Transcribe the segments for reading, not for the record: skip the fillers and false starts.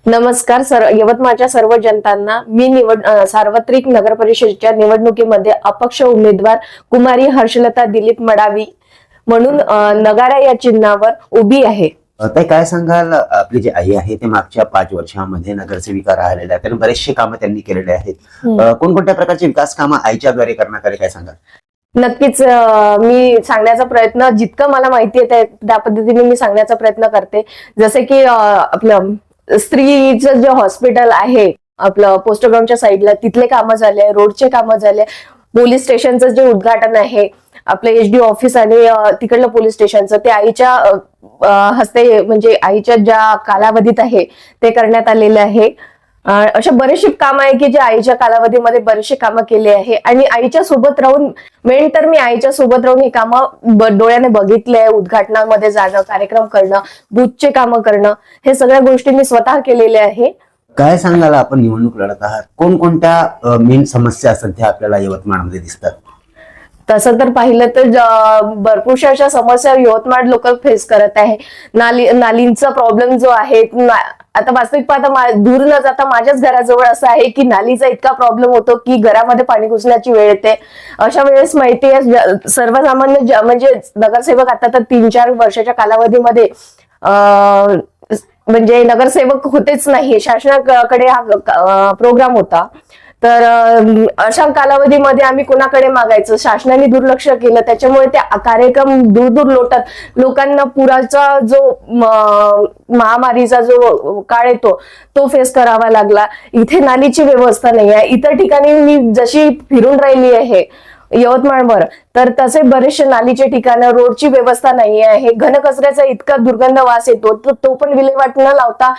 नमस्कार यवतमाळच्या सर्व जनतांना मी सार्वत्रिक नगर परिषदेच्या निवडणुकीमध्ये अपक्ष उमेदवार कुमारी हर्षलता दिलीप मडावी म्हणून नगारा या चिन्हावर उभी आहे. ताई, काय सांगाल, आपली जी आई आहे ते मागच्या 5 वर्षांमध्ये नगरसेविका राहिलेल्या आहेत, त्यांनी बरेचसे कामं त्यांनी केलेले आहेत. कोणकोणत्या प्रकारचे विकास कामं आईच्या द्वारे करण्यात आले, काय सांगाल? नक्कीच मी सांगण्याचा प्रयत्न जितकं मला माहिती आहे त्या पद्धतीने मी सांगण्याचा प्रयत्न करते. जसे की आपलं स्त्रीचं जे हॉस्पिटल आहे आपलं पोस्ट ग्राउंडच्या साईडला तिथले कामं झाले, रोडचे कामं झाले, पोलीस स्टेशनचं जे उद्घाटन आहे आपलं HD ऑफिस आणि तिकडलं पोलीस स्टेशनचं ते आईच्या हस्ते म्हणजे आईच्या ज्या कालावधीत आहे ते करण्यात आलेलं आहे. अशा बरेचसे काम आहे की जे आईच्या कालावधीमध्ये बरेचसे कामं केले आहे आणि आईच्या सोबत राहून मेन तर मी आईच्या सोबत राहून ही कामं डोळ्याने बघितले. उद्घाटनामध्ये जाणं, कार्यक्रम करणं, बूथचे कामं करणं, हे सगळ्या गोष्टी मी स्वतः केलेल्या आहे. काय सांगाल, आपण निवडणूक लढत आहात, कोणकोणत्या मेन समस्या सध्या आपल्याला यवतमाळमध्ये दिसतात? तसं तर पाहिलं तर भरपूरशा अशा समस्या यवतमाळ लोक फेस करत आहे. नालींचा प्रॉब्लेम जो आहे, आता वास्तविक पाहता दूर न जाता माझ्याच घराजवळ असं आहे की नालीचा इतका प्रॉब्लेम होतो की घरामध्ये पाणी घुसण्याची वेळ येते. अशा वेळेस माहिती आहे सर्वसामान्य म्हणजे नगरसेवक आता तर 3-4 वर्षाच्या कालावधीमध्ये म्हणजे नगरसेवक होतेच नाही, शासनाकडे हा प्रोग्राम होता. तर अशा कालावधीमध्ये आम्ही कोणाकडे मागायचं, शासनाने दुर्लक्ष केलं, त्याच्यामुळे ते कार्यक्रम दूर दूर लोटत लोकांना पुराचा जो महामारीचा जो काळ येतो तो फेस करावा लागला. इथे नालीची व्यवस्था नाही आहे. इतर ठिकाणी मी जशी फिरून राहिली आहे यवतमाळवर तर तसे बरेचसे नालीचे ठिकाणं, रोडची व्यवस्था नाही आहे. घनकचऱ्याचा इतका दुर्गंध वास येतो तो पण विल्हेवाट न लावता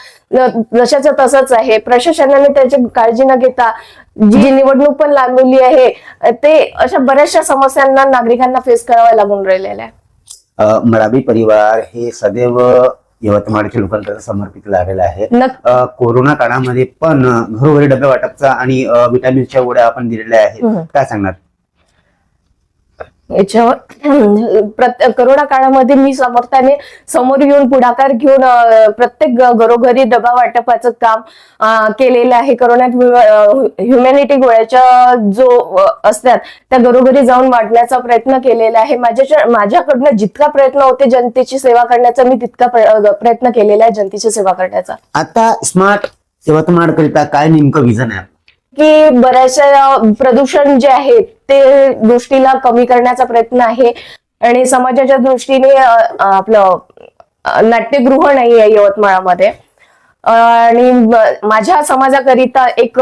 जशाचं तसंच आहे. प्रशासनाने त्याची काळजी न घेता जी निवडणूक पण लांबवली आहे ते अशा बऱ्याचशा समस्यांना नागरिकांना फेस कराव्या लागून राहिलेल्या आहे. मडावी परिवार हे सदैव यवतमाळच्या लोकांना समर्पित लागलेलं आहे. कोरोना काळामध्ये पण घरोघरी डबे वाटपचा आणि विटामिनच्या गोळ्या आपण दिलेल्या आहेत, काय सांगणार याच्यावर? करोना काळामध्ये मी समर्थाने समोर येऊन पुढाकार घेऊन प्रत्येक घरोघरी डबा वाटपाचं काम केलेलं आहे. करोनात ह्युमॅनिटी गोळ्याच्या जो असतात त्या घरोघरी जाऊन वाटण्याचा प्रयत्न केलेला आहे. माझ्याकडनं जितका प्रयत्न होते जनतेची सेवा करण्याचा मी तितका प्रयत्न केलेला आहे जनतेची सेवा करण्याचा. आता स्मार्ट यवतमाळ करिता काय नेमकं विजन आहे की बऱ्याचशा प्रदूषण जे आहे ते गोष्टीला कमी करण्याचा प्रयत्न आहे आणि समाजाच्या दृष्टीने आपलं नाट्यगृह नाही आहे यवतमाळमध्ये आणि माझ्या समाजाकरिता एक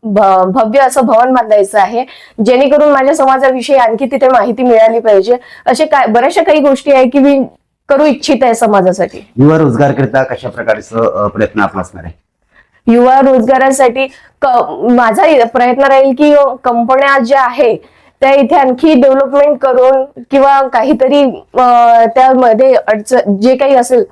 भव्य असं भवन बांधायचं आहे जेणेकरून माझ्या समाजाविषयी आणखी तिथे माहिती मिळाली पाहिजे. असे बऱ्याचशा काही गोष्टी आहे की मी करू इच्छित आहे समाजासाठी. युवा रोजगार करता कशा प्रकारचा प्रयत्न आपण असणार आहे? युवा रोजगारासाठी माझा प्रयत्न राहील की कंपन्या ज्या आहे त्या इथे आणखी डेव्हलपमेंट करून किंवा काहीतरी त्यामध्ये जे काही असेल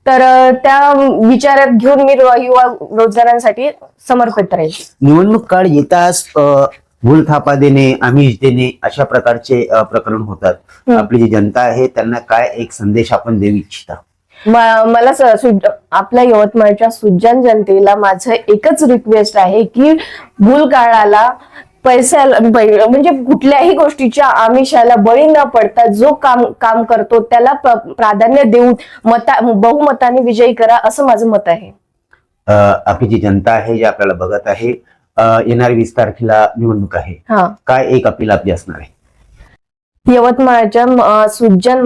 तर त्या विचारात घेऊन मी युवा रोजगारांसाठी समर्पित राहील. निवडणूक काळ येताच भूल थापा देणे, आमिष देणे अशा प्रकारचे प्रकरण होतात. आपली जी जनता आहे त्यांना काय एक संदेश आपण देऊ इच्छिता? मला आपल्या यवतमाळच्या सुजाण जनतेला माझं एकच रिक्वेस्ट आहे की भूल काळाला पैशाला म्हणजे कुठल्याही गोष्टीच्या आमिषाला बळी न पडता जो काम करतो त्याला प्राधान्य देऊन बहुमताने विजयी करा असं माझं मत आहे. आपली जी जनता आहे जे आपल्याला बघत आहे, येणाऱ्या 20 तारखेला निवडणूक आहे, काय एक अपील आपली असणार आहे? यवतमाळच्या सुजाण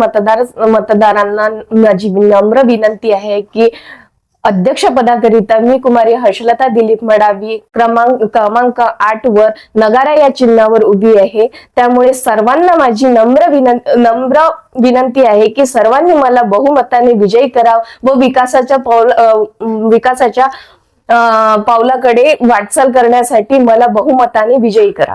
मतदारांना माझी नम्र विनंती आहे की अध्यक्षपदाकरिता मी कुमारी हर्षलता दिलीप मडावी क्रमांक 8 वर नगारा या चिन्हावर उभी आहे. त्यामुळे सर्वांना माझी नम्र विनंती आहे की सर्वांनी मला बहुमताने विजयी करावं व विकासाच्या पावलाकडे वाटचाल करण्यासाठी मला बहुमताने विजयी करा.